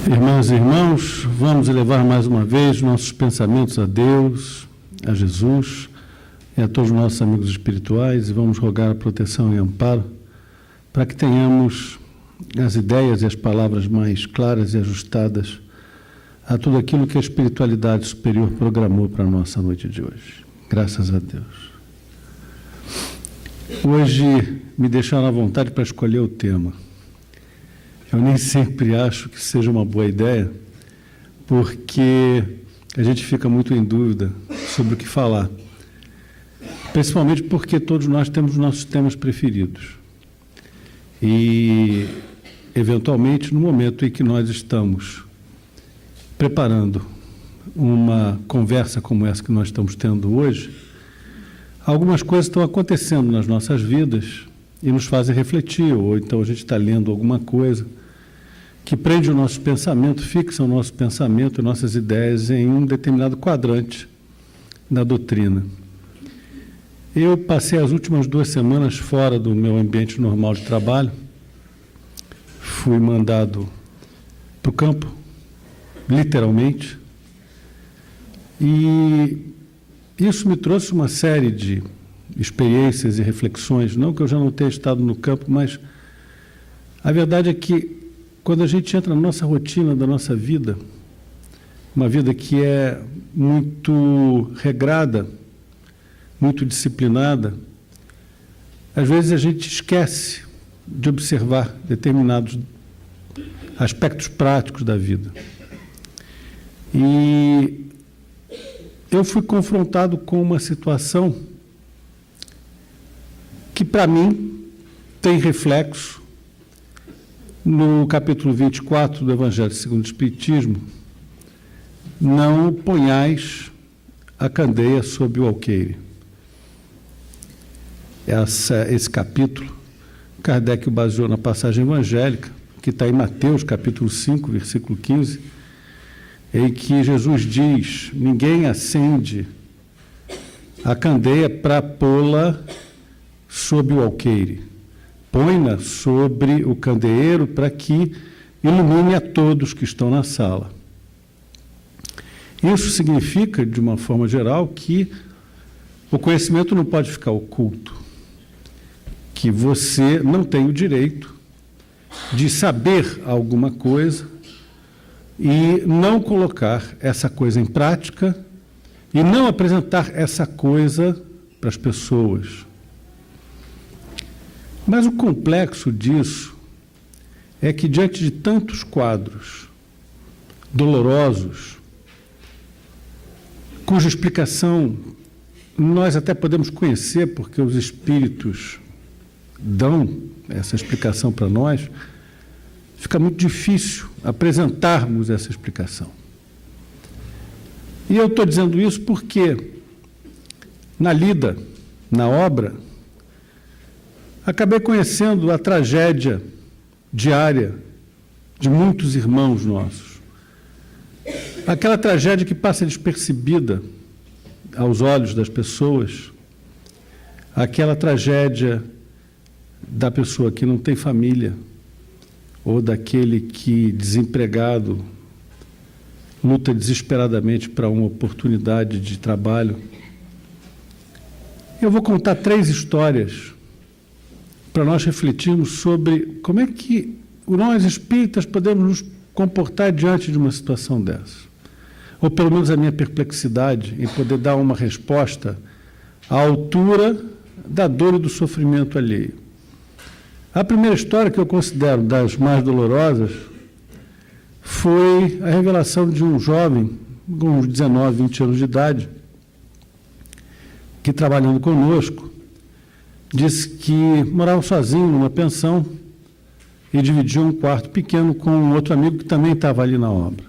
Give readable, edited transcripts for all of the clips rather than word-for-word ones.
Irmãs e irmãos, vamos elevar mais uma vez nossos pensamentos a Deus, a Jesus e a todos os nossos amigos espirituais e vamos rogar a proteção e amparo para que tenhamos as ideias e as palavras mais claras e ajustadas a tudo aquilo que a espiritualidade superior programou para a nossa noite de hoje. Graças a Deus. Hoje me deixaram à vontade para escolher o tema. Eu nem sempre acho que seja uma boa ideia, porque a gente fica muito em dúvida sobre o que falar. Principalmente porque todos nós temos nossos temas preferidos. E, eventualmente, no momento em que nós estamos preparando uma conversa como essa que nós estamos tendo hoje, algumas coisas estão acontecendo nas nossas vidas e nos fazem refletir, ou então a gente está lendo alguma coisa que prende o nosso pensamento, fixa o nosso pensamento e nossas ideias em um determinado quadrante da doutrina. Eu passei as últimas 2 semanas fora do meu ambiente normal de trabalho, fui mandado para o campo, literalmente, e isso me trouxe uma série de experiências e reflexões, não que eu já não tenha estado no campo, mas a verdade é que quando a gente entra na nossa rotina da nossa vida, uma vida que é muito regrada, muito disciplinada, às vezes a gente esquece de observar determinados aspectos práticos da vida. E eu fui confrontado com uma situação que, para mim, tem reflexo no capítulo 24 do Evangelho segundo o Espiritismo: não ponhais a candeia sob o alqueire. Esse capítulo, Kardec o baseou na passagem evangélica, que está em Mateus, capítulo 5, versículo 15, em que Jesus diz: ninguém acende a candeia para pô-la sob o alqueire. Põe-na sobre o candeeiro para que ilumine a todos que estão na sala. Isso significa, de uma forma geral, que o conhecimento não pode ficar oculto, que você não tem o direito de saber alguma coisa e não colocar essa coisa em prática e não apresentar essa coisa para as pessoas. Mas o complexo disso é que, diante de tantos quadros dolorosos, cuja explicação nós até podemos conhecer, porque os espíritos dão essa explicação para nós, fica muito difícil apresentarmos essa explicação. E eu estou dizendo isso porque, na lida, na obra, acabei conhecendo a tragédia diária de muitos irmãos nossos. Aquela tragédia que passa despercebida aos olhos das pessoas, aquela tragédia da pessoa que não tem família, ou daquele que, desempregado, luta desesperadamente para uma oportunidade de trabalho. Eu vou contar 3 histórias para nós refletirmos sobre como é que nós espíritas podemos nos comportar diante de uma situação dessa. Ou pelo menos a minha perplexidade em poder dar uma resposta à altura da dor e do sofrimento alheio. A primeira história, que eu considero das mais dolorosas, foi a revelação de um jovem, com uns 19, 20 anos de idade, que, trabalhando conosco, disse que morava sozinho numa pensão e dividia um quarto pequeno com um outro amigo que também estava ali na obra.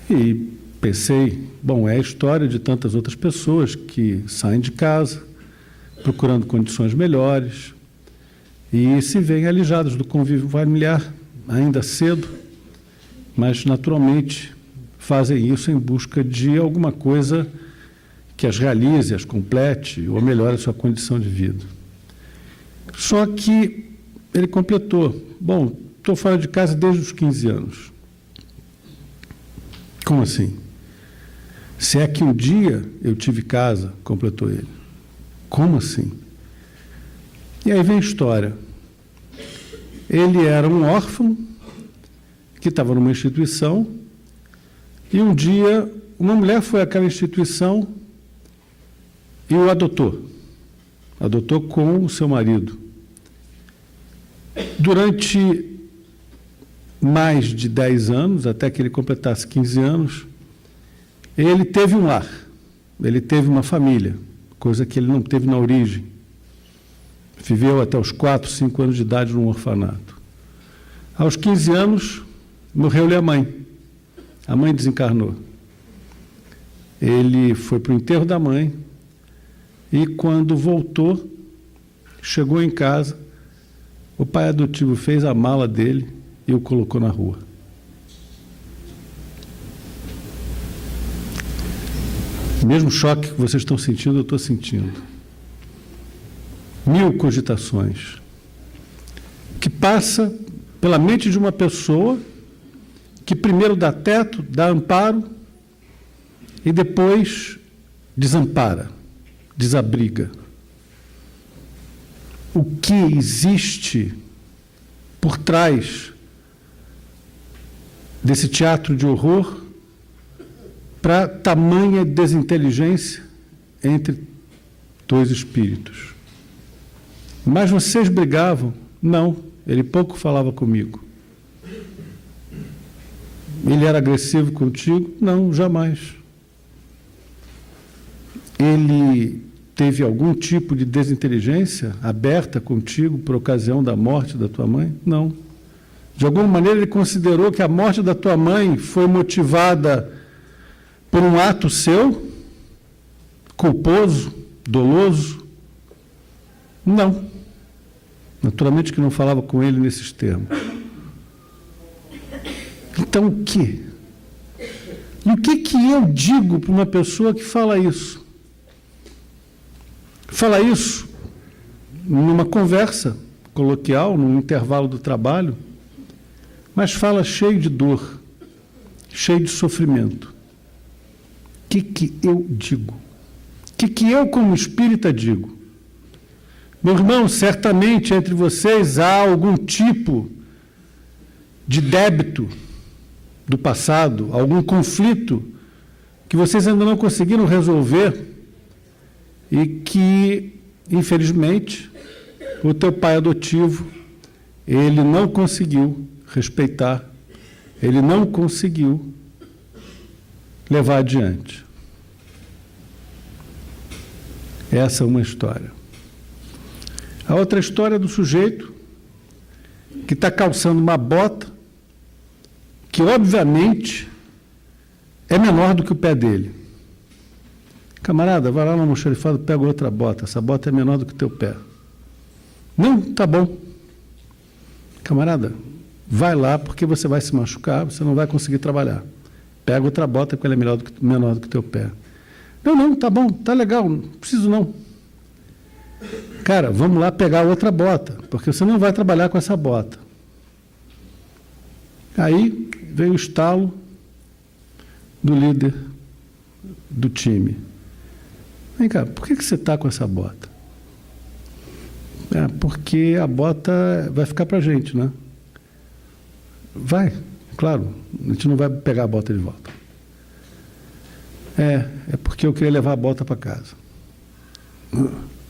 E pensei, bom, é a história de tantas outras pessoas que saem de casa procurando condições melhores e se veem alijadas do convívio familiar ainda cedo, mas naturalmente fazem isso em busca de alguma coisa que as realize, as complete ou melhore a sua condição de vida. Só que ele completou: bom, estou fora de casa desde os 15 anos. Como assim? Se é que um dia eu tive casa, completou ele. Como assim? E aí vem a história. Ele era um órfão que estava numa instituição e um dia uma mulher foi àquela instituição e o adotou. Adotou com o seu marido. Durante mais de 10 anos, até que ele completasse 15 anos, ele teve um lar, ele teve uma família, coisa que ele não teve na origem. Viveu até os 4, 5 anos de idade num orfanato. Aos 15 anos, morreu-lhe a mãe. A mãe desencarnou. Ele foi para o enterro da mãe e, quando voltou, chegou em casa, o pai adotivo fez a mala dele e o colocou na rua. O mesmo choque que vocês estão sentindo, eu estou sentindo. 1000 cogitações. Que passa pela mente de uma pessoa que primeiro dá teto, dá amparo e depois desampara, desabriga. O que existe por trás desse teatro de horror para tamanha desinteligência entre dois espíritos? Mas vocês brigavam? Não, ele pouco falava comigo. Ele era agressivo contigo? Não, jamais. Ele teve algum tipo de desinteligência aberta contigo por ocasião da morte da tua mãe? Não. De alguma maneira ele considerou que a morte da tua mãe foi motivada por um ato seu, culposo, doloso? Não. Naturalmente que não falava com ele nesses termos. Então o quê? E o que eu digo para uma pessoa que fala isso? Fala isso numa conversa coloquial, num intervalo do trabalho, mas fala cheio de dor, cheio de sofrimento. O que eu digo? O que eu, como espírita, digo? Meu irmão, certamente entre vocês há algum tipo de débito do passado, algum conflito que vocês ainda não conseguiram resolver e que, infelizmente, o teu pai adotivo, ele não conseguiu respeitar, ele não conseguiu levar adiante. Essa é uma história. A outra história é do sujeito que está calçando uma bota que, obviamente, é menor do que o pé dele. Camarada, vai lá no almoxarifado, pega outra bota. Essa bota é menor do que o teu pé. Não, tá bom. Camarada, vai lá porque você vai se machucar, você não vai conseguir trabalhar. Pega outra bota porque ela é menor do que o teu pé. Não, tá bom, tá legal, não preciso não. Cara, vamos lá pegar outra bota, porque você não vai trabalhar com essa bota. Aí veio o estalo do líder do time. Vem cá, por que você está com essa bota? Porque a bota vai ficar para a gente, né? Vai, claro, a gente não vai pegar a bota de volta. É porque eu queria levar a bota para casa.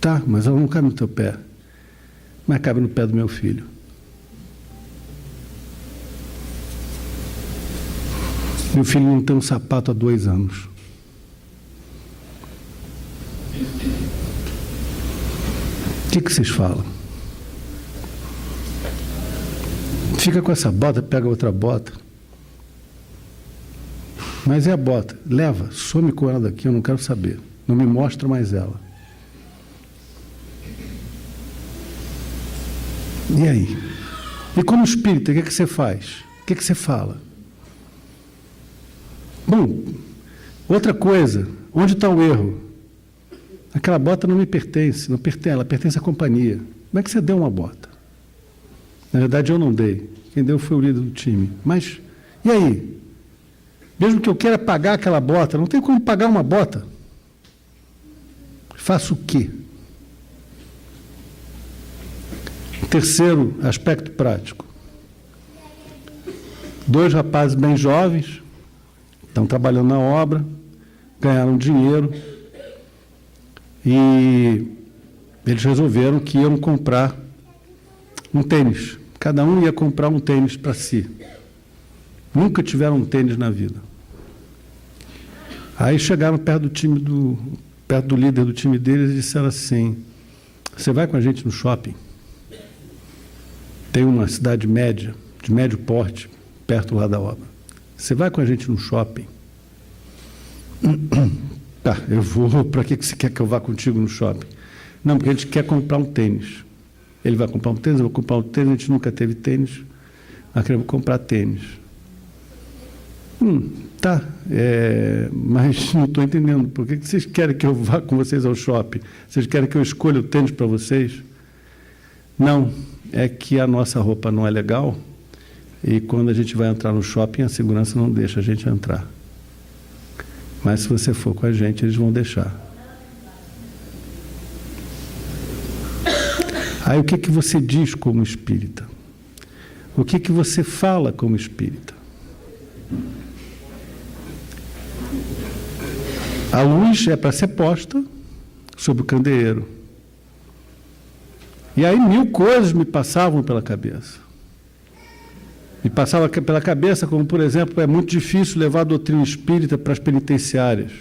Tá, mas ela não cabe no teu pé. Mas cabe no pé do meu filho. Meu filho não tem um sapato há 2 anos. O que vocês falam? Fica com essa bota, pega outra bota. Mas é a bota. Leva, some com ela daqui, eu não quero saber. Não me mostra mais ela. E aí? E como espírita, o que você faz? O que você fala? Bom, outra coisa, onde está o erro? Aquela bota não me pertence, ela pertence à companhia. Como é que você deu uma bota? Na verdade, eu não dei. Quem deu foi o líder do time. Mas, e aí? Mesmo que eu queira pagar aquela bota, não tem como pagar uma bota. Faço o quê? Terceiro aspecto prático. 2 rapazes bem jovens, estão trabalhando na obra, ganharam dinheiro e eles resolveram que iam comprar um tênis. Cada um ia comprar um tênis para si. Nunca tiveram um tênis na vida. Aí chegaram perto do líder do time deles e disseram assim: você vai com a gente no shopping? Tem uma cidade média, de médio porte, perto lá da obra. Você vai com a gente no shopping? Tá, eu vou. Para que você quer que eu vá contigo no shopping? Não, porque a gente quer comprar um tênis. Ele vai comprar um tênis, eu vou comprar um tênis, a gente nunca teve tênis, mas queremos comprar tênis. Tá, mas não estou entendendo. Por que vocês querem que eu vá com vocês ao shopping? Vocês querem que eu escolha o tênis para vocês? Não, é que a nossa roupa não é legal e quando a gente vai entrar no shopping, a segurança não deixa a gente entrar. Mas se você for com a gente, eles vão deixar. Aí o que você diz como espírita? O que você fala como espírita? A luz é para ser posta sobre o candeeiro. E aí 1000 coisas me passavam pela cabeça. Me passava pela cabeça, como, por exemplo, é muito difícil levar a doutrina espírita para as penitenciárias.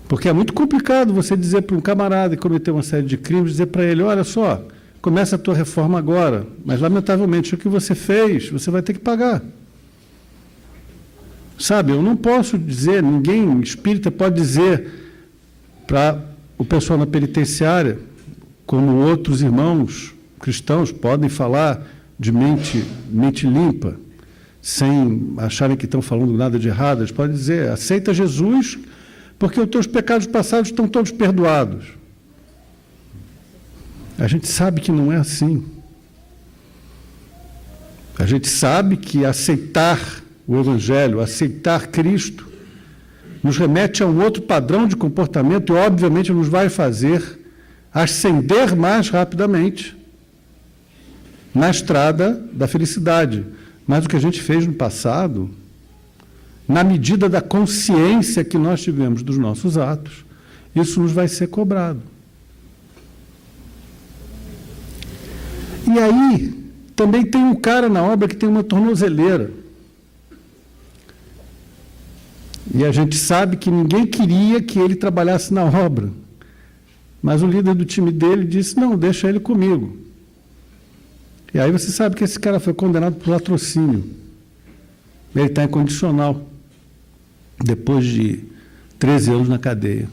Porque é muito complicado você dizer para um camarada que cometeu uma série de crimes, dizer para ele: olha só, começa a tua reforma agora, mas, lamentavelmente, o que você fez, você vai ter que pagar. Sabe, eu não posso dizer, ninguém espírita pode dizer para o pessoal na penitenciária, como outros irmãos cristãos podem falar de mente limpa, sem acharem que estão falando nada de errado. Eles podem dizer: aceita Jesus, porque os teus pecados passados estão todos perdoados. A gente sabe que não é assim. A gente sabe que aceitar o Evangelho, aceitar Cristo, nos remete a um outro padrão de comportamento e, obviamente, nos vai fazer ascender mais rapidamente na estrada da felicidade. Mas o que a gente fez no passado, na medida da consciência que nós tivemos dos nossos atos, isso nos vai ser cobrado. E aí, também tem um cara na obra que tem uma tornozeleira. E a gente sabe que ninguém queria que ele trabalhasse na obra. Mas o líder do time dele disse: não, deixa ele comigo. E aí você sabe que esse cara foi condenado por latrocínio. Ele está em condicional, depois de 13 anos na cadeia.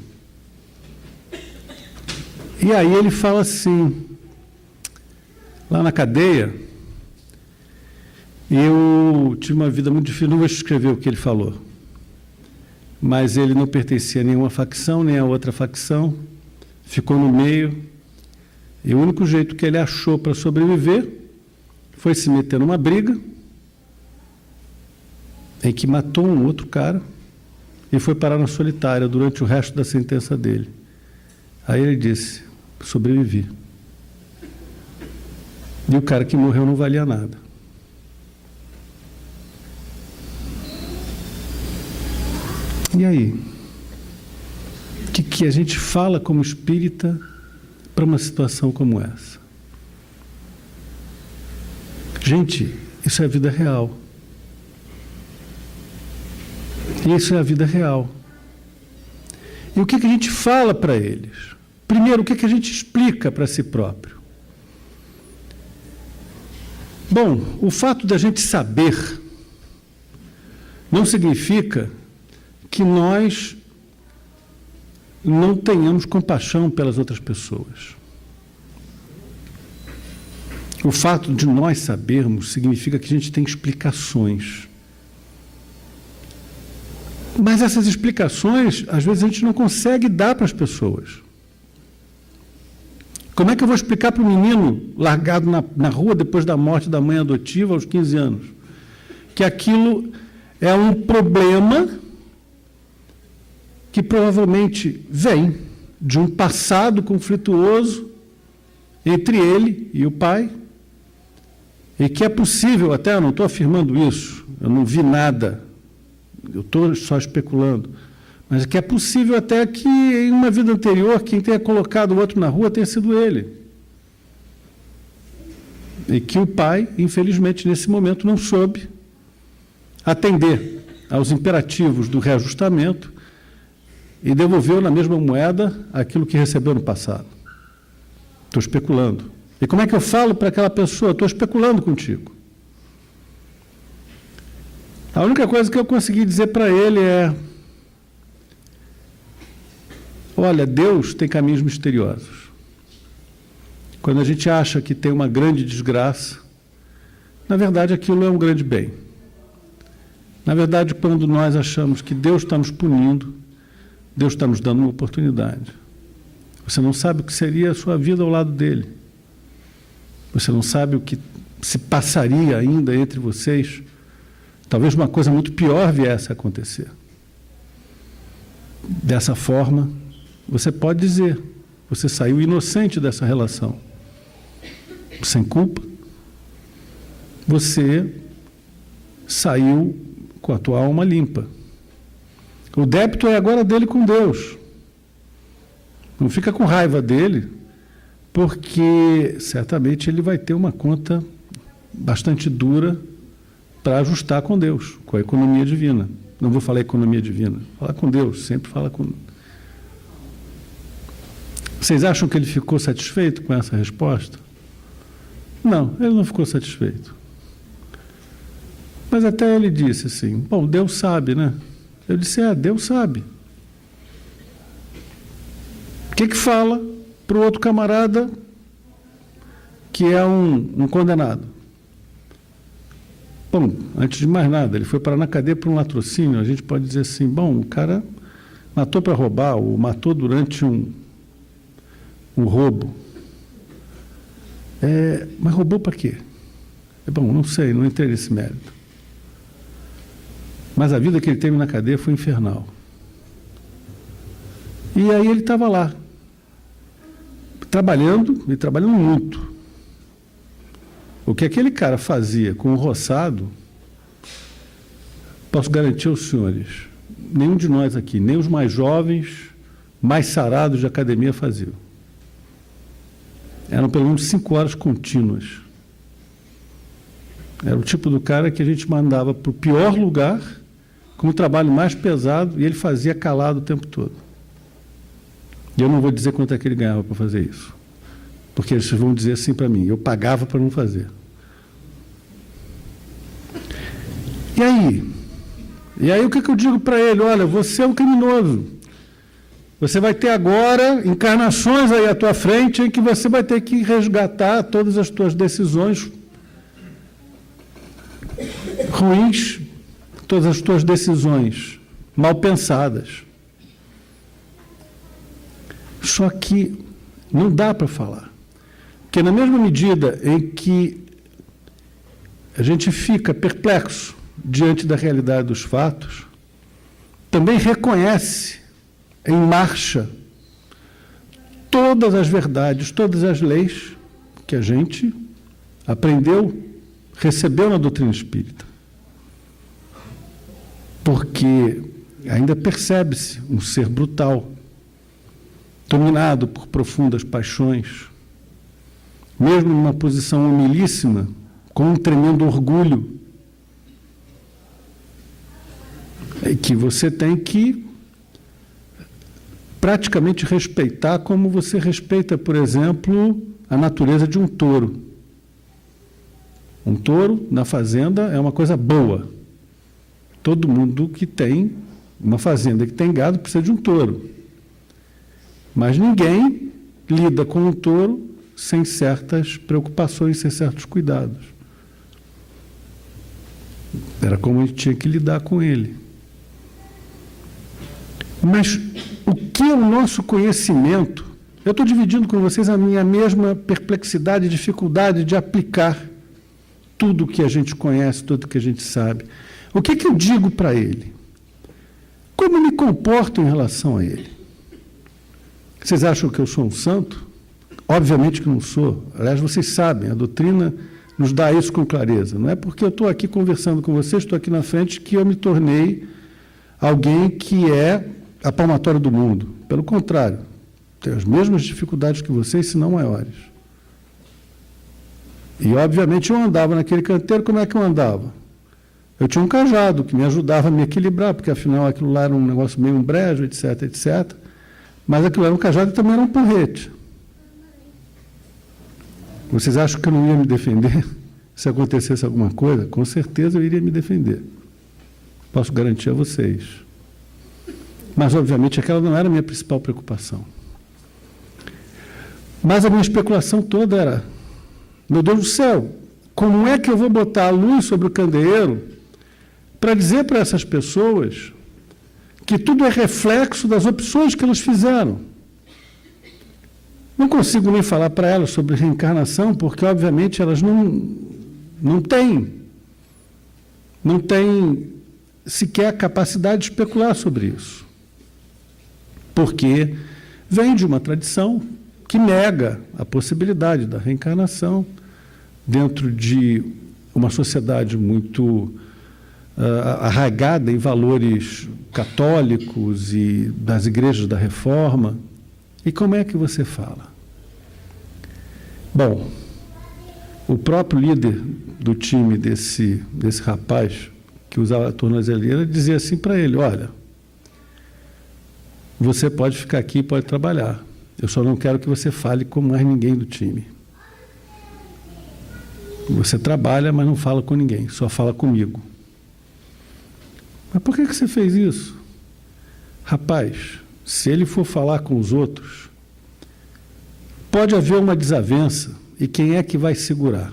E aí ele fala assim: lá na cadeia, eu tive uma vida muito difícil, não vou escrever o que ele falou, mas ele não pertencia a nenhuma facção, nem a outra facção, ficou no meio, e o único jeito que ele achou para sobreviver foi se meter numa briga, em que matou um outro cara, e foi parar na solitária durante o resto da sentença dele. Aí ele disse: sobrevivi. E o cara que morreu não valia nada. E aí? O que a gente fala como espírita para uma situação como essa? Gente, isso é a vida real. Isso é a vida real. E o que a gente fala para eles? Primeiro, o que a gente explica para si próprio? Bom, o fato da gente saber não significa que nós não tenhamos compaixão pelas outras pessoas. O fato de nós sabermos significa que a gente tem explicações. Mas essas explicações, às vezes, a gente não consegue dar para as pessoas. Como é que eu vou explicar para o menino largado na rua depois da morte da mãe adotiva aos 15 anos que aquilo é um problema que provavelmente vem de um passado conflituoso entre ele e o pai, e que é possível, até eu não estou afirmando isso, eu não vi nada, eu estou só especulando, mas que é possível até que em uma vida anterior quem tenha colocado o outro na rua tenha sido ele. E que o pai, infelizmente, nesse momento não soube atender aos imperativos do reajustamento e devolveu na mesma moeda aquilo que recebeu no passado. Estou especulando. E como é que eu falo para aquela pessoa? Estou especulando contigo. A única coisa que eu consegui dizer para ele é: olha, Deus tem caminhos misteriosos. Quando a gente acha que tem uma grande desgraça, na verdade aquilo é um grande bem. Na verdade, quando nós achamos que Deus está nos punindo, Deus está nos dando uma oportunidade. Você não sabe o que seria a sua vida ao lado dele. Você não sabe o que se passaria ainda entre vocês. Talvez uma coisa muito pior viesse a acontecer. Dessa forma, você pode dizer, você saiu inocente dessa relação. Sem culpa. Você saiu com a tua alma limpa. O débito é agora dele com Deus. Não fica com raiva dele, porque certamente ele vai ter uma conta bastante dura para ajustar com Deus, com a economia divina. Não vou falar economia divina, falar com Deus, sempre fala com... Vocês acham que ele ficou satisfeito com essa resposta? Não, ele não ficou satisfeito. Mas até ele disse assim, bom, Deus sabe, né? Eu disse, Deus sabe. O que fala para o outro camarada que é um condenado? Bom, antes de mais nada, ele foi parar na cadeia por um latrocínio. A gente pode dizer assim, bom, o cara matou para roubar, ou matou durante um roubo. Mas roubou para quê? Bom, não sei, não entrei nesse mérito. Mas a vida que ele teve na cadeia foi infernal. E aí ele estava lá, trabalhando, e trabalhando muito. O que aquele cara fazia com o roçado, posso garantir aos senhores, nenhum de nós aqui, nem os mais jovens, mais sarados de academia faziam. Eram pelo menos 5 horas contínuas. Era o tipo do cara que a gente mandava para o pior lugar, com o trabalho mais pesado, e ele fazia calado o tempo todo. E eu não vou dizer quanto é que ele ganhava para fazer isso. Porque eles vão dizer assim para mim, eu pagava para não fazer. E aí? E aí o que eu digo para ele? Olha, você é um criminoso. Você vai ter agora encarnações aí à tua frente em que você vai ter que resgatar todas as tuas decisões ruins, todas as tuas decisões mal pensadas. Só que não dá para falar. Porque na mesma medida em que a gente fica perplexo diante da realidade dos fatos, também reconhece em marcha todas as verdades, todas as leis que a gente aprendeu, recebeu na doutrina espírita. Porque ainda percebe-se um ser brutal, dominado por profundas paixões, mesmo numa posição humilíssima, com um tremendo orgulho, que você tem que praticamente respeitar como você respeita, por exemplo, a natureza de um touro. Um touro na fazenda é uma coisa boa. Todo mundo que tem uma fazenda que tem gado precisa de um touro. Mas ninguém lida com um touro sem certas preocupações, sem certos cuidados. Era como a gente tinha que lidar com ele. Mas o que o nosso conhecimento Eu estou dividindo com vocês a minha mesma perplexidade e dificuldade de aplicar tudo o que a gente conhece, tudo o que a gente sabe. O que eu digo para ele? Como me comporto em relação a ele? Vocês acham que eu sou um santo? Obviamente que não sou. Aliás, vocês sabem, a doutrina nos dá isso com clareza. Não é porque eu estou aqui conversando com vocês, estou aqui na frente, que eu me tornei alguém que é a palmatória do mundo. Pelo contrário, tenho as mesmas dificuldades que vocês, se não maiores. E, obviamente, eu andava naquele canteiro. Como é que eu andava? Eu tinha um cajado que me ajudava a me equilibrar, porque, afinal, aquilo lá era um negócio meio um brejo, etc, etc. Mas aquilo era um cajado e também era um porrete. Vocês acham que eu não ia me defender? Se acontecesse alguma coisa, com certeza eu iria me defender. Posso garantir a vocês. Mas, obviamente, aquela não era a minha principal preocupação. Mas a minha especulação toda era: meu Deus do céu, como é que eu vou botar a luz sobre o candeeiro para dizer para essas pessoas que tudo é reflexo das opções que elas fizeram? Não consigo nem falar para elas sobre reencarnação, porque, obviamente, elas não têm sequer a capacidade de especular sobre isso. Porque vem de uma tradição que nega a possibilidade da reencarnação dentro de uma sociedade muito arraigada em valores católicos e das igrejas da Reforma. E como é que você fala? Bom, o próprio líder do time desse rapaz que usava a tornozeleira dizia assim para ele: olha, você pode ficar aqui e pode trabalhar. Eu só não quero que você fale com mais ninguém do time. Você trabalha, mas não fala com ninguém, só fala comigo. Mas por que você fez isso? Rapaz, se ele for falar com os outros, pode haver uma desavença, e quem é que vai segurar?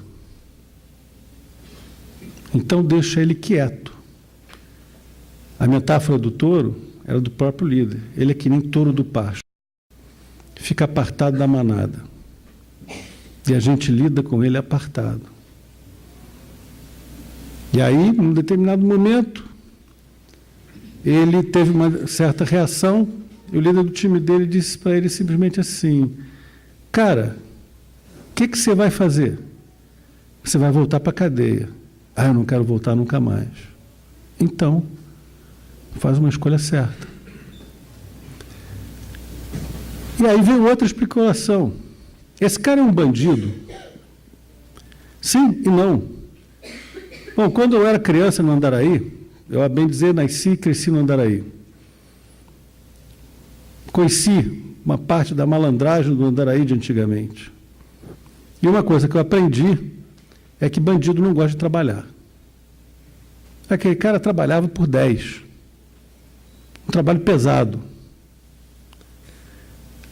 Então deixa ele quieto. A metáfora do touro era do próprio líder. Ele é que nem touro do pasto. Fica apartado da manada. E a gente lida com ele apartado. E aí, num determinado momento, ele teve uma certa reação, e o líder do time dele disse para ele simplesmente assim: cara, o que você vai fazer? Você vai voltar para a cadeia. Ah, eu não quero voltar nunca mais. Então, faz uma escolha certa. E aí vem outra especulação. Esse cara é um bandido? Sim e não. Bom, quando eu era criança no Andaraí, eu, a bem dizer, nasci e cresci no Andaraí. Conheci uma parte da malandragem do Andaraí de antigamente. E uma coisa que eu aprendi é que bandido não gosta de trabalhar. Aquele cara trabalhava por 10. Um trabalho pesado.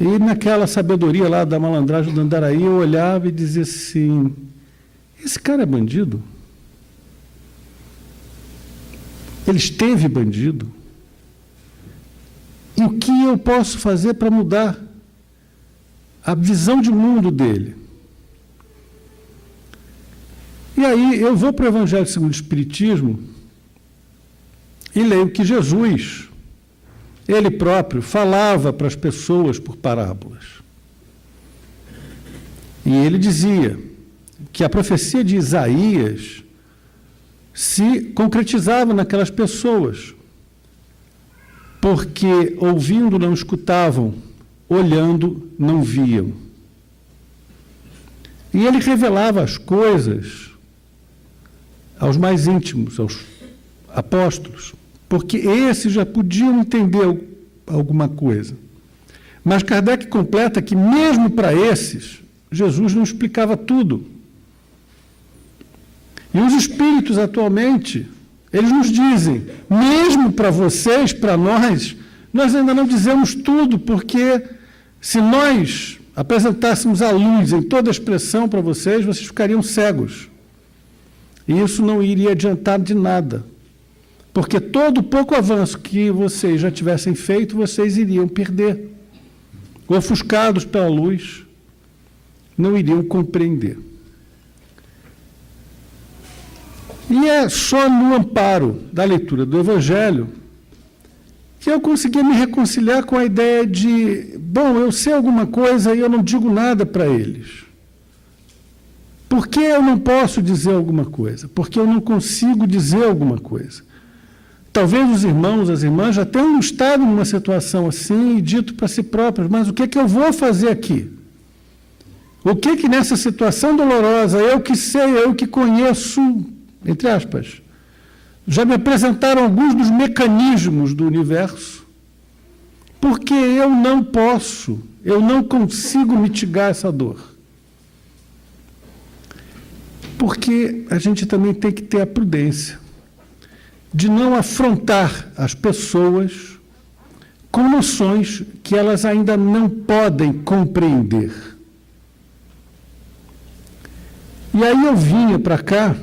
E naquela sabedoria lá da malandragem do Andaraí, eu olhava e dizia assim: esse cara é bandido? Ele esteve bandido? E o que eu posso fazer para mudar a visão de mundo dele? E aí eu vou para o Evangelho segundo o Espiritismo e leio que Jesus, ele próprio, falava para as pessoas por parábolas. E ele dizia que a profecia de Isaías se concretizava naquelas pessoas, porque ouvindo não escutavam, olhando não viam. E ele revelava as coisas aos mais íntimos, aos apóstolos, porque esses já podiam entender alguma coisa. Mas Kardec completa que, mesmo para esses, Jesus não explicava tudo. E os espíritos, atualmente, eles nos dizem, mesmo para vocês, para nós ainda não dizemos tudo, porque se nós apresentássemos a luz em toda a expressão para vocês, vocês ficariam cegos. E isso não iria adiantar de nada, porque todo o pouco avanço que vocês já tivessem feito, vocês iriam perder. ofuscados pela luz, não iriam compreender. E é só no amparo da leitura do Evangelho que eu consegui me reconciliar com a ideia de, bom, eu sei alguma coisa e eu não digo nada para eles. Por que eu não posso dizer alguma coisa? Porque eu não consigo dizer alguma coisa. Talvez os irmãos, as irmãs já tenham estado numa situação assim e dito para si próprios, mas o que é que eu vou fazer aqui? O que é que nessa situação dolorosa, eu que sei, eu que conheço, entre aspas, já me apresentaram alguns dos mecanismos do universo, porque eu não posso, eu não consigo mitigar essa dor. Porque a gente também tem que ter a prudência de não afrontar as pessoas com noções que elas ainda não podem compreender. E aí eu vinha para cá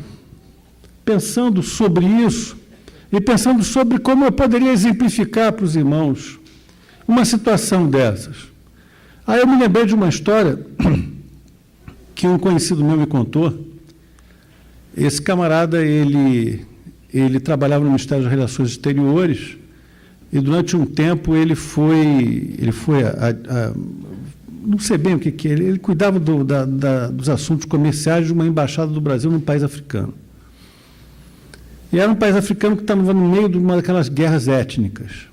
pensando sobre isso e pensando sobre como eu poderia exemplificar para os irmãos uma situação dessas. Aí eu me lembrei de uma história que um conhecido meu me contou. Esse camarada, ele trabalhava no Ministério das Relações Exteriores e durante um tempo ele foi não sei bem o que ele cuidava dos assuntos comerciais de uma embaixada do Brasil num país africano. E era um país africano que estava no meio de uma daquelas guerras étnicas.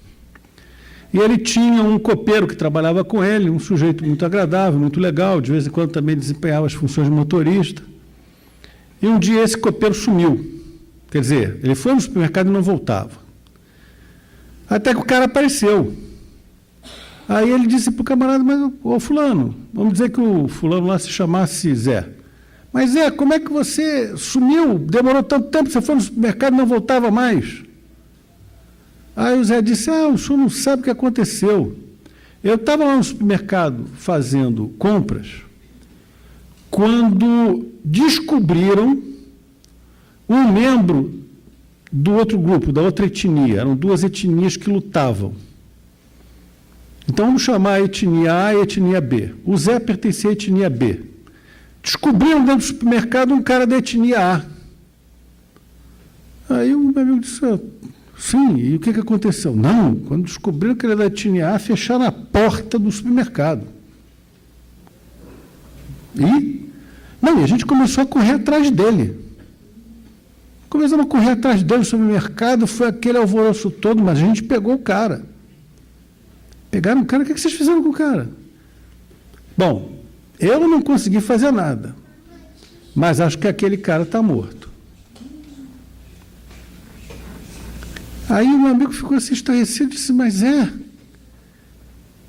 E ele tinha um copeiro que trabalhava com ele, um sujeito muito agradável, muito legal, de vez em quando também desempenhava as funções de motorista. E um dia esse copeiro sumiu. Quer dizer, ele foi no supermercado e não voltava. Até que o cara apareceu. Aí ele disse para o camarada, mas, ô fulano, vamos dizer que o fulano lá se chamasse Zé. Mas Zé, como é que você sumiu? Demorou tanto tempo, você foi no supermercado e não voltava mais. Aí o Zé disse, o senhor não sabe o que aconteceu. Eu estava lá no supermercado fazendo compras, quando descobriram um membro do outro grupo, da outra etnia. Eram duas etnias que lutavam. Então, vamos chamar a etnia A e a etnia B. O Zé pertencia à etnia B. Descobriram dentro do supermercado um cara da etnia A. Aí o meu amigo disse, sim, e o que aconteceu? Não, quando descobriram que ele era da etnia A, fecharam a porta do supermercado. E a gente começou a correr atrás dele. Começamos a correr atrás dele no supermercado, foi aquele alvoroço todo, mas a gente pegou o cara. Pegaram o cara, o que vocês fizeram com o cara? Bom, eu não consegui fazer nada, mas acho que aquele cara está morto. Aí o meu amigo ficou assim estarrecido e disse, mas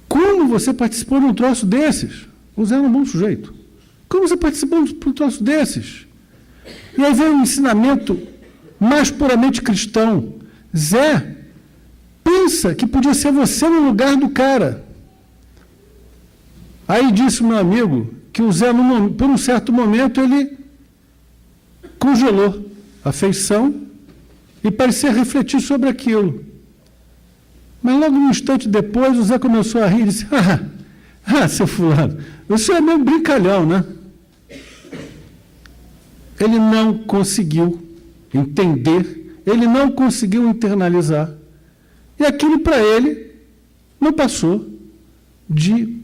como você participou de um troço desses? O Zé era um bom sujeito. Como você participou de um troço desses? E aí veio um ensinamento mais puramente cristão. Zé, pensa que podia ser você no lugar do cara. Aí disse o meu amigo que o Zé, por um certo momento, ele congelou a feição e parecia refletir sobre aquilo. Mas logo um instante depois, o Zé começou a rir e disse, seu fulano, o senhor é meio brincalhão, né? Ele não conseguiu entender, ele não conseguiu internalizar. E aquilo para ele não passou de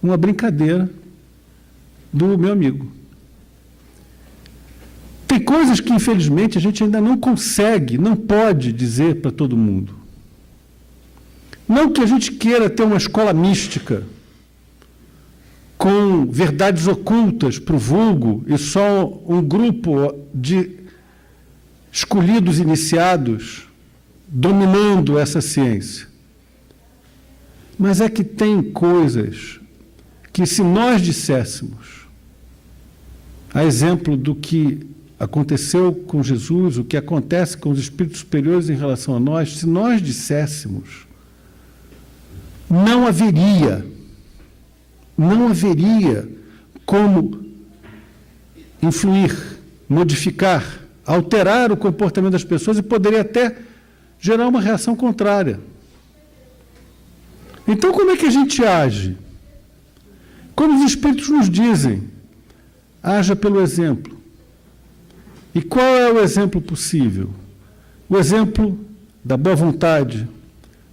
uma brincadeira do meu amigo. Tem coisas que, infelizmente, a gente ainda não consegue, não pode dizer para todo mundo. Não que a gente queira ter uma escola mística, com verdades ocultas para o vulgo e só um grupo de escolhidos iniciados dominando essa ciência. Mas é que tem coisas que, se nós disséssemos, a exemplo do que aconteceu com Jesus, o que acontece com os espíritos superiores em relação a nós, se nós disséssemos, não haveria como influir, modificar, alterar o comportamento das pessoas e poderia até gerar uma reação contrária. Então, como é que a gente age? Como os Espíritos nos dizem, haja pelo exemplo. E qual é o exemplo possível? O exemplo da boa vontade,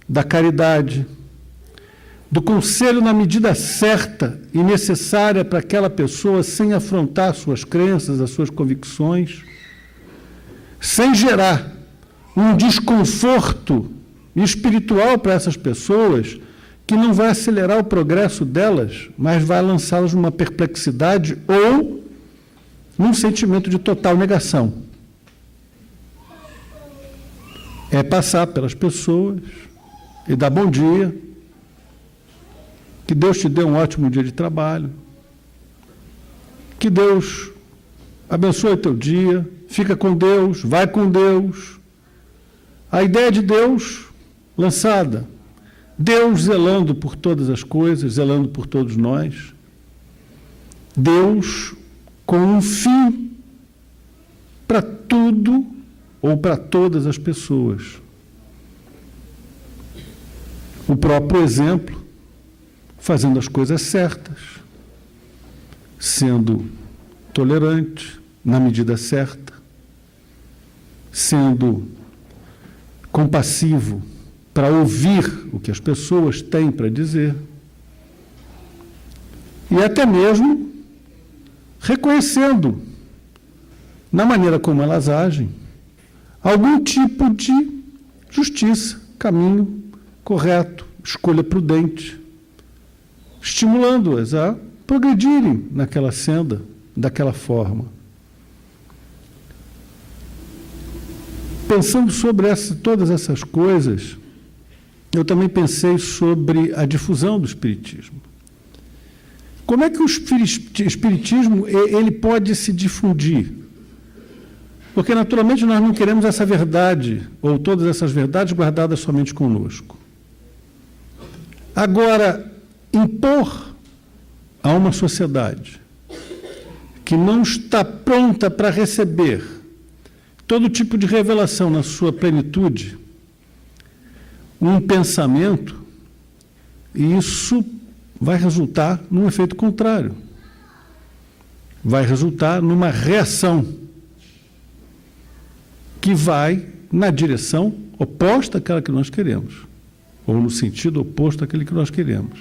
da caridade, do conselho na medida certa e necessária para aquela pessoa, sem afrontar suas crenças, as suas convicções, sem gerar um desconforto espiritual para essas pessoas, que não vai acelerar o progresso delas, mas vai lançá-las numa perplexidade ou num sentimento de total negação. É passar pelas pessoas e dar bom dia, que Deus te dê um ótimo dia de trabalho, que Deus abençoe o teu dia, fica com Deus, vai com Deus. A ideia de Deus lançada, Deus zelando por todas as coisas, zelando por todos nós, Deus com um fim para tudo ou para todas as pessoas. O próprio exemplo, fazendo as coisas certas, sendo tolerante na medida certa, sendo compassivo para ouvir o que as pessoas têm para dizer e até mesmo reconhecendo, na maneira como elas agem, algum tipo de justiça, caminho correto, escolha prudente, estimulando-as a progredirem naquela senda, daquela forma. Pensando sobre todas essas coisas, eu também pensei sobre a difusão do Espiritismo. Como é que o Espiritismo ele pode se difundir? Porque, naturalmente, nós não queremos essa verdade, ou todas essas verdades guardadas somente conosco. Agora, impor a uma sociedade que não está pronta para receber todo tipo de revelação na sua plenitude, um pensamento, e isso vai resultar num efeito contrário. Vai resultar numa reação que vai na direção oposta àquela que nós queremos, ou no sentido oposto àquele que nós queremos.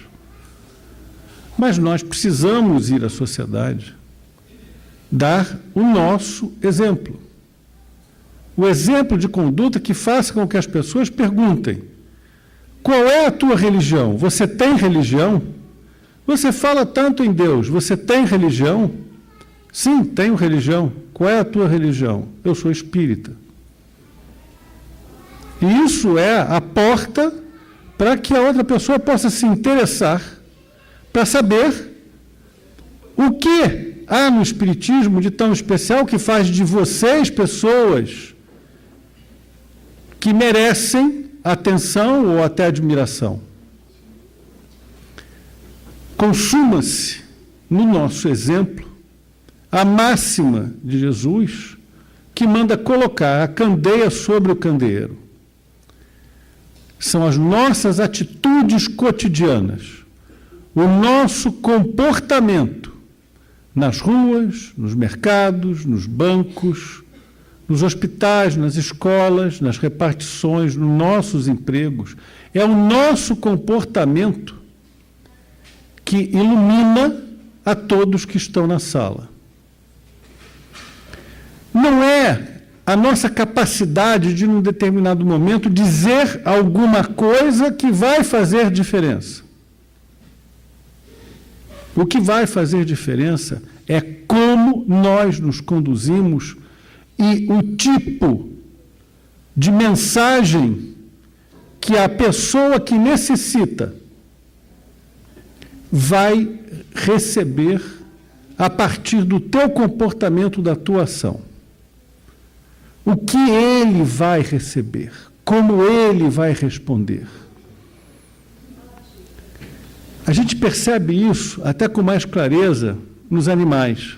Mas nós precisamos ir à sociedade dar o nosso exemplo. O exemplo de conduta que faça com que as pessoas perguntem: qual é a tua religião? Você tem religião? Você fala tanto em Deus, você tem religião? Sim, tenho religião. Qual é a tua religião? Eu sou espírita. E isso é a porta para que a outra pessoa possa se interessar, para saber o que há no Espiritismo de tão especial que faz de vocês pessoas que merecem atenção ou até admiração. Consuma-se no nosso exemplo a máxima de Jesus, que manda colocar a candeia sobre o candeeiro. São as nossas atitudes cotidianas, o nosso comportamento nas ruas, nos mercados, nos bancos, nos hospitais, nas escolas, nas repartições, nos nossos empregos. É o nosso comportamento que ilumina a todos que estão na sala. Não é a nossa capacidade de, num determinado momento, dizer alguma coisa que vai fazer diferença. O que vai fazer diferença é como nós nos conduzimos e o tipo de mensagem que a pessoa que necessita vai receber a partir do teu comportamento, da tua ação. O que ele vai receber, como ele vai responder. A gente percebe isso até com mais clareza nos animais.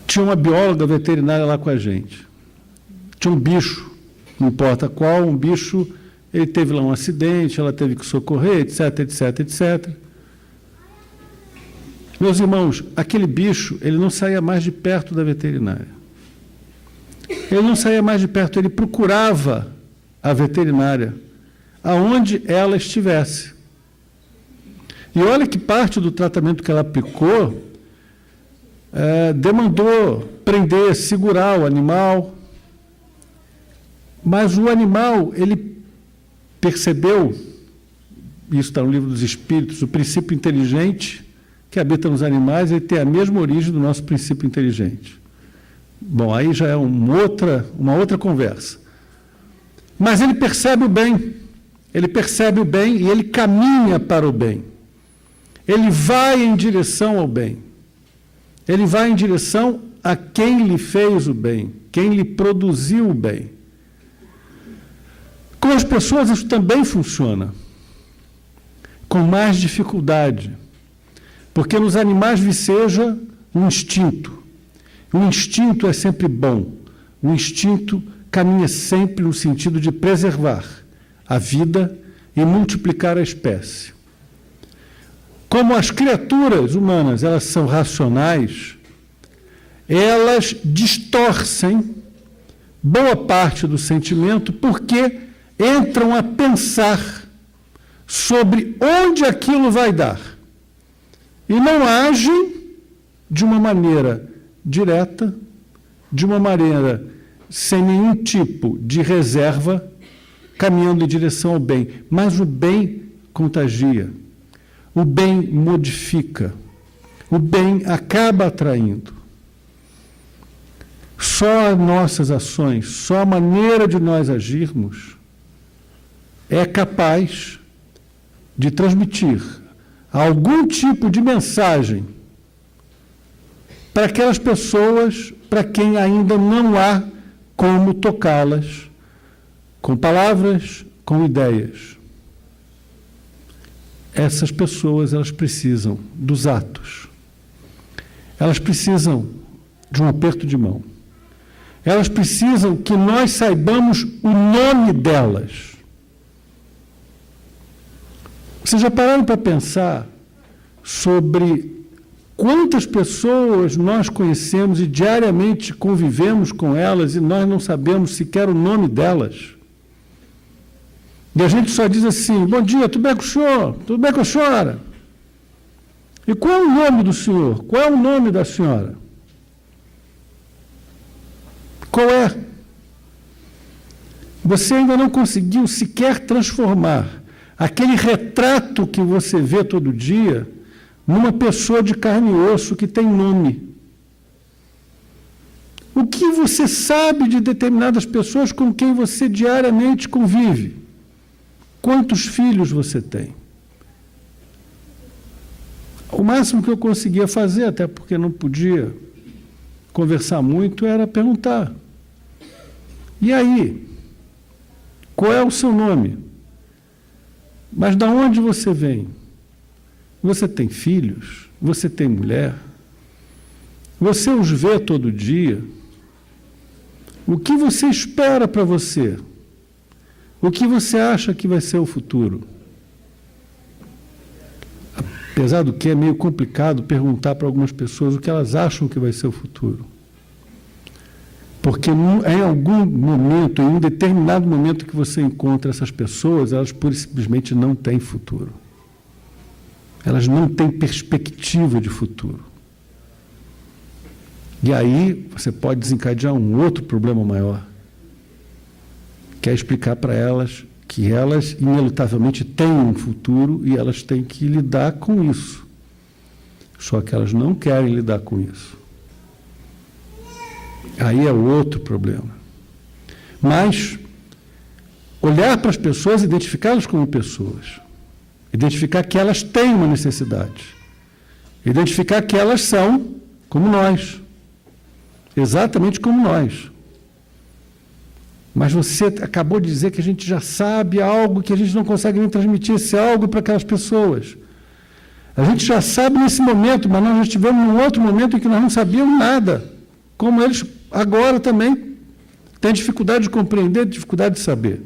Tinha uma bióloga veterinária lá com a gente. Tinha um bicho, não importa qual, um bicho, ele teve lá um acidente, ela teve que socorrer, etc, etc, etc. Meus irmãos, aquele bicho, ele não saía mais de perto da veterinária. Ele não saía mais de perto, ele procurava a veterinária, aonde ela estivesse. E olha que parte do tratamento que ela aplicou demandou prender, segurar o animal, mas o animal, ele percebeu, isso está no Livro dos Espíritos, o princípio inteligente que habita nos animais, ele tem a mesma origem do nosso princípio inteligente. Bom, aí já é uma outra conversa. Mas ele percebe o bem e ele caminha para o bem. Ele vai em direção ao bem. Ele vai em direção a quem lhe fez o bem, quem lhe produziu o bem. Com as pessoas isso também funciona, com mais dificuldade, porque nos animais viceja um instinto. O instinto é sempre bom. O instinto caminha sempre no sentido de preservar a vida e multiplicar a espécie. Como as criaturas humanas, elas são racionais, elas distorcem boa parte do sentimento porque entram a pensar sobre onde aquilo vai dar e não agem de uma maneira direta, de uma maneira sem nenhum tipo de reserva, caminhando em direção ao bem. Mas o bem contagia, o bem modifica, o bem acaba atraindo. Só as nossas ações, só a maneira de nós agirmos é capaz de transmitir algum tipo de mensagem para aquelas pessoas para quem ainda não há como tocá-las com palavras, com ideias. Essas pessoas, elas precisam dos atos. Elas precisam de um aperto de mão. Elas precisam que nós saibamos o nome delas. Vocês já pararam para pensar sobre quantas pessoas nós conhecemos e diariamente convivemos com elas e nós não sabemos sequer o nome delas? E a gente só diz assim: bom dia, tudo bem com o senhor? Tudo bem com a senhora? E qual é o nome do senhor? Qual é o nome da senhora? Qual é? Você ainda não conseguiu sequer transformar aquele retrato que você vê todo dia numa pessoa de carne e osso que tem nome. O que você sabe de determinadas pessoas com quem você diariamente convive? Quantos filhos você tem? O máximo que eu conseguia fazer, até porque não podia conversar muito, era perguntar: e aí? Qual é o seu nome? Mas de onde você vem? Você tem filhos? Você tem mulher? Você os vê todo dia? O que você espera para você? O que você acha que vai ser o futuro? Apesar do que é meio complicado perguntar para algumas pessoas o que elas acham que vai ser o futuro. Porque em algum momento, em um determinado momento que você encontra essas pessoas, elas pura e simplesmente não têm futuro. Elas não têm perspectiva de futuro. E aí você pode desencadear um outro problema maior, que é explicar para elas que elas, inelutavelmente, têm um futuro e elas têm que lidar com isso. Só que elas não querem lidar com isso. Aí é outro problema. Mas olhar para as pessoas, identificá-las como pessoas, identificar que elas têm uma necessidade, identificar que elas são como nós, exatamente como nós. Mas você acabou de dizer que a gente já sabe algo que a gente não consegue nem transmitir esse algo para aquelas pessoas. A gente já sabe nesse momento, mas nós já estivemos num outro momento em que nós não sabíamos nada. Como eles agora também têm dificuldade de compreender, dificuldade de saber.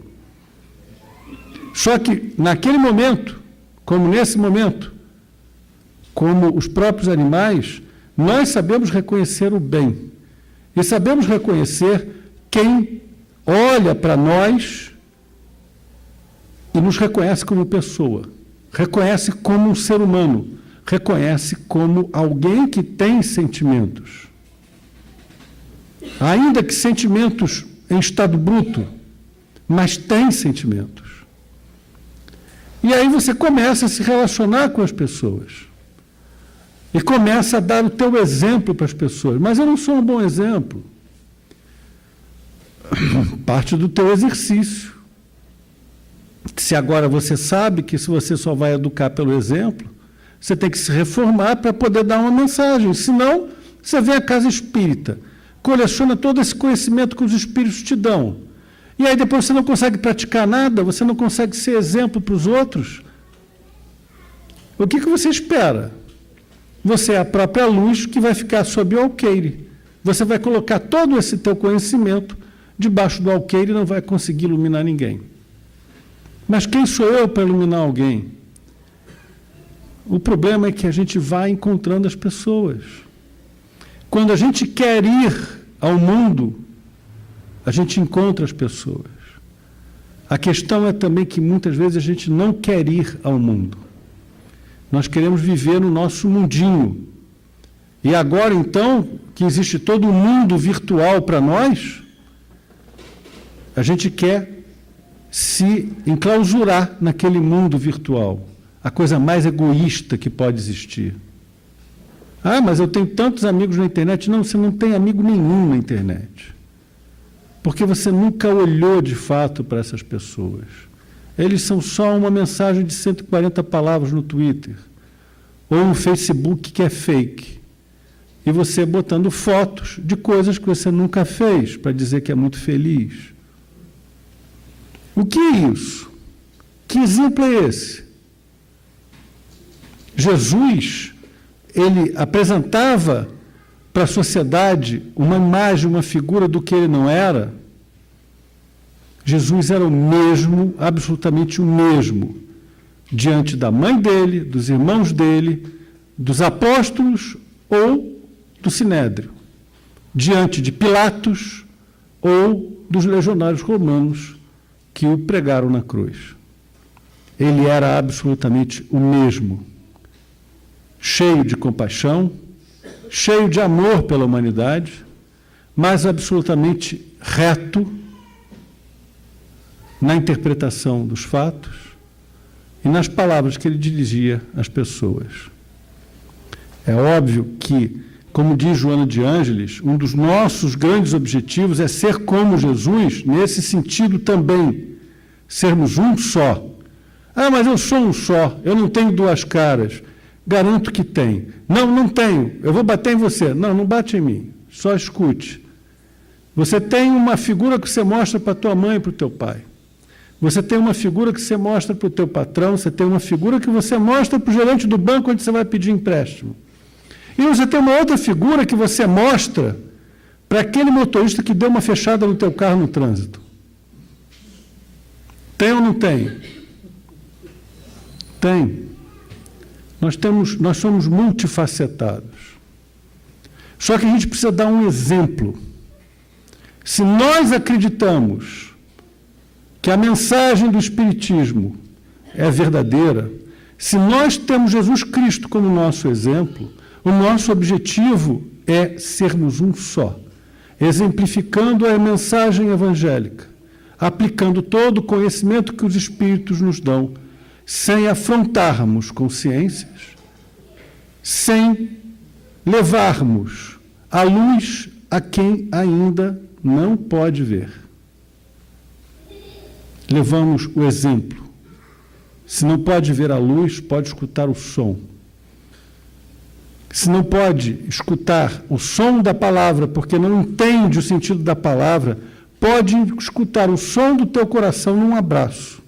Só que naquele momento, como nesse momento, como os próprios animais, nós sabemos reconhecer o bem. E sabemos reconhecer quem olha para nós e nos reconhece como pessoa, reconhece como um ser humano, reconhece como alguém que tem sentimentos. Ainda que sentimentos em estado bruto, mas tem sentimentos. E aí você começa a se relacionar com as pessoas. E começa a dar o teu exemplo para as pessoas. Mas eu não sou um bom exemplo. Parte do teu exercício. Se agora você sabe que se você só vai educar pelo exemplo, você tem que se reformar para poder dar uma mensagem. Senão, você vem à casa espírita, coleciona todo esse conhecimento que os espíritos te dão. E aí depois você não consegue praticar nada, você não consegue ser exemplo para os outros. O que você espera? Você é a própria luz que vai ficar sob o alqueire. Você vai colocar todo esse teu conhecimento debaixo do alqueire e não vai conseguir iluminar ninguém. Mas quem sou eu para iluminar alguém? O problema é que a gente vai encontrando as pessoas. Quando a gente quer ir ao mundo, a gente encontra as pessoas. A questão é também que muitas vezes a gente não quer ir ao mundo. Nós queremos viver no nosso mundinho. E agora, então, que existe todo um mundo virtual para nós, a gente quer se enclausurar naquele mundo virtual. A coisa mais egoísta que pode existir. Ah, mas eu tenho tantos amigos na internet. Não, você não tem amigo nenhum na internet. Porque você nunca olhou de fato para essas pessoas. Eles são só uma mensagem de 140 palavras no Twitter, ou um Facebook que é fake, e você botando fotos de coisas que você nunca fez, para dizer que é muito feliz. O que é isso? Que exemplo é esse? Jesus, ele apresentava para a sociedade uma imagem, uma figura do que ele não era. Jesus era o mesmo, absolutamente o mesmo, diante da mãe dele, dos irmãos dele, dos apóstolos ou do Sinédrio, diante de Pilatos ou dos legionários romanos que o pregaram na cruz. Ele era absolutamente o mesmo, cheio de compaixão, cheio de amor pela humanidade, mas absolutamente reto na interpretação dos fatos e nas palavras que ele dirigia às pessoas. É óbvio que, como diz Joana de Ângeles, um dos nossos grandes objetivos é ser como Jesus, nesse sentido também, sermos um só. Ah, mas eu sou um só, eu não tenho duas caras. Garanto que tem. Não, não tenho, eu vou bater em você. Não, não bate em mim, só escute. Você tem uma figura que você mostra para a tua mãe e para o teu pai. Você tem uma figura que você mostra para o teu patrão, você tem uma figura que você mostra para o gerente do banco onde você vai pedir empréstimo. E você tem uma outra figura que você mostra para aquele motorista que deu uma fechada no teu carro no trânsito. Tem ou não tem? Tem. Nós somos multifacetados. Só que a gente precisa dar um exemplo. Se nós acreditamos que a mensagem do Espiritismo é verdadeira, se nós temos Jesus Cristo como nosso exemplo, o nosso objetivo é sermos um só, exemplificando a mensagem evangélica, aplicando todo o conhecimento que os Espíritos nos dão, sem afrontarmos consciências, sem levarmos a luz a quem ainda não pode ver. Levamos o exemplo. Se não pode ver a luz, pode escutar o som. Se não pode escutar o som da palavra, porque não entende o sentido da palavra, pode escutar o som do teu coração num abraço,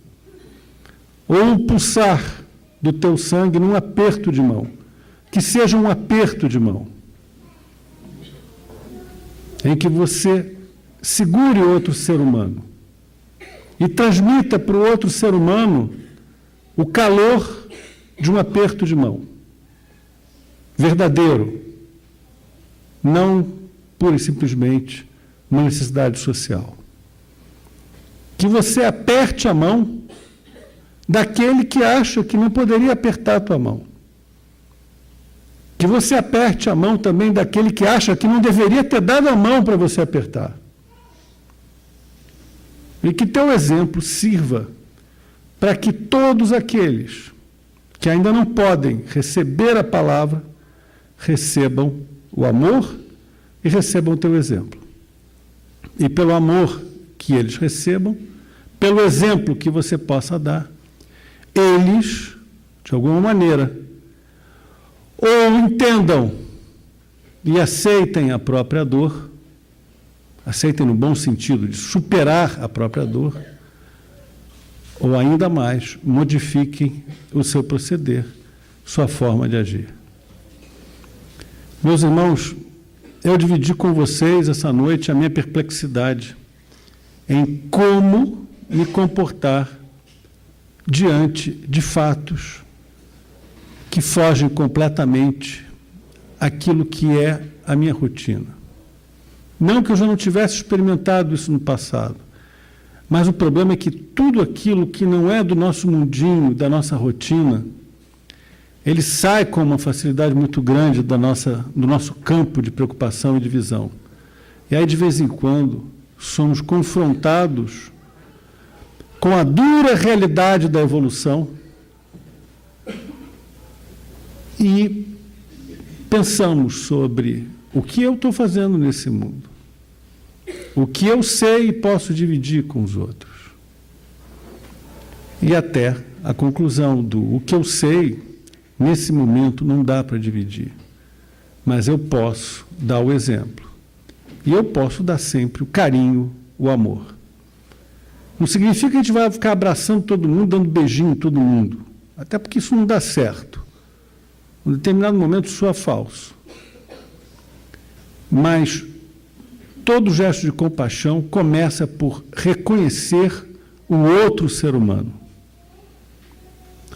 ou o pulsar do teu sangue num aperto de mão. Que seja um aperto de mão, em que você segure outro ser humano e transmita para o outro ser humano o calor de um aperto de mão. verdadeiro, não pura e simplesmente uma necessidade social. Que você aperte a mão daquele que acha que não poderia apertar a tua mão. Que você aperte a mão também daquele que acha que não deveria ter dado a mão para você apertar. E que teu exemplo sirva para que todos aqueles que ainda não podem receber a palavra, recebam o amor e recebam o teu exemplo. E pelo amor que eles recebam, pelo exemplo que você possa dar, eles, de alguma maneira, ou entendam e aceitem a própria dor, aceitem no bom sentido de superar a própria dor, ou ainda mais, modifiquem o seu proceder, sua forma de agir. Meus irmãos, eu dividi com vocês essa noite a minha perplexidade em como me comportar diante de fatos que fogem completamente aquilo que é a minha rotina. Não que eu já não tivesse experimentado isso no passado, mas o problema é que tudo aquilo que não é do nosso mundinho, da nossa rotina, ele sai com uma facilidade muito grande do nosso campo de preocupação e de visão. E aí, de vez em quando, somos confrontados com a dura realidade da evolução e pensamos sobre o que eu estou fazendo nesse mundo, o que eu sei e posso dividir com os outros. E até a conclusão do o que eu sei, nesse momento não dá para dividir, mas eu posso dar o exemplo. E eu posso dar sempre o carinho, o amor. Não significa que a gente vai ficar abraçando todo mundo, dando beijinho em todo mundo, até porque isso não dá certo. Em determinado momento isso é falso. Mas todo gesto de compaixão começa por reconhecer o outro ser humano.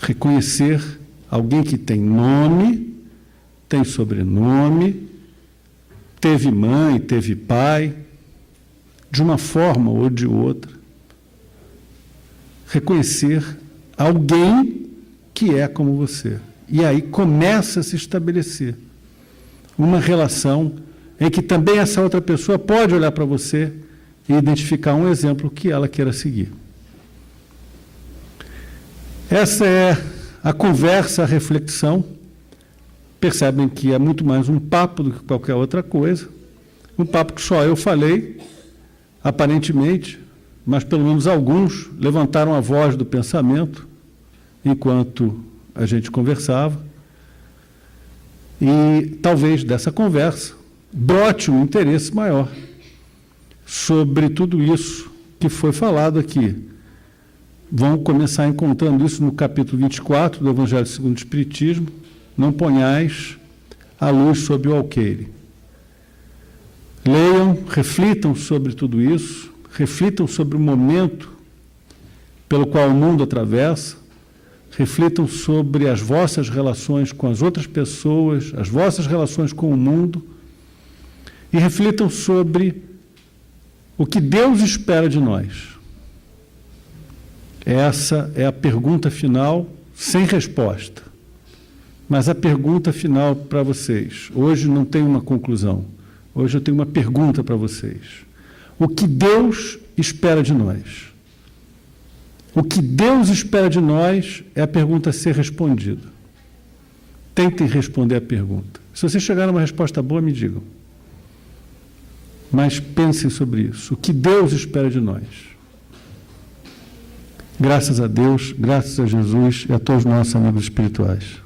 Reconhecer alguém que tem nome, tem sobrenome, teve mãe, teve pai, de uma forma ou de outra. Reconhecer alguém que é como você. E aí começa a se estabelecer uma relação em que também essa outra pessoa pode olhar para você e identificar um exemplo que ela queira seguir. Essa é a conversa, a reflexão. Percebem que é muito mais um papo do que qualquer outra coisa. Um papo que só eu falei, aparentemente, mas pelo menos alguns levantaram a voz do pensamento enquanto a gente conversava. E talvez dessa conversa brote um interesse maior sobre tudo isso que foi falado aqui. Vão começar encontrando isso no capítulo 24 do Evangelho segundo o Espiritismo, não ponhais a luz sobre o alqueire. Leiam, reflitam sobre tudo isso, reflitam sobre o momento pelo qual o mundo atravessa, reflitam sobre as vossas relações com as outras pessoas, as vossas relações com o mundo, e reflitam sobre o que Deus espera de nós. Essa é a pergunta final, sem resposta. Mas a pergunta final para vocês. Hoje não tem uma conclusão. Hoje eu tenho uma pergunta para vocês. O que Deus espera de nós? O que Deus espera de nós é a pergunta a ser respondida. Tentem responder a pergunta. Se vocês chegarem a uma resposta boa, me digam. Mas pensem sobre isso. O que Deus espera de nós? Graças a Deus, graças a Jesus e a todos os nossos amigos espirituais.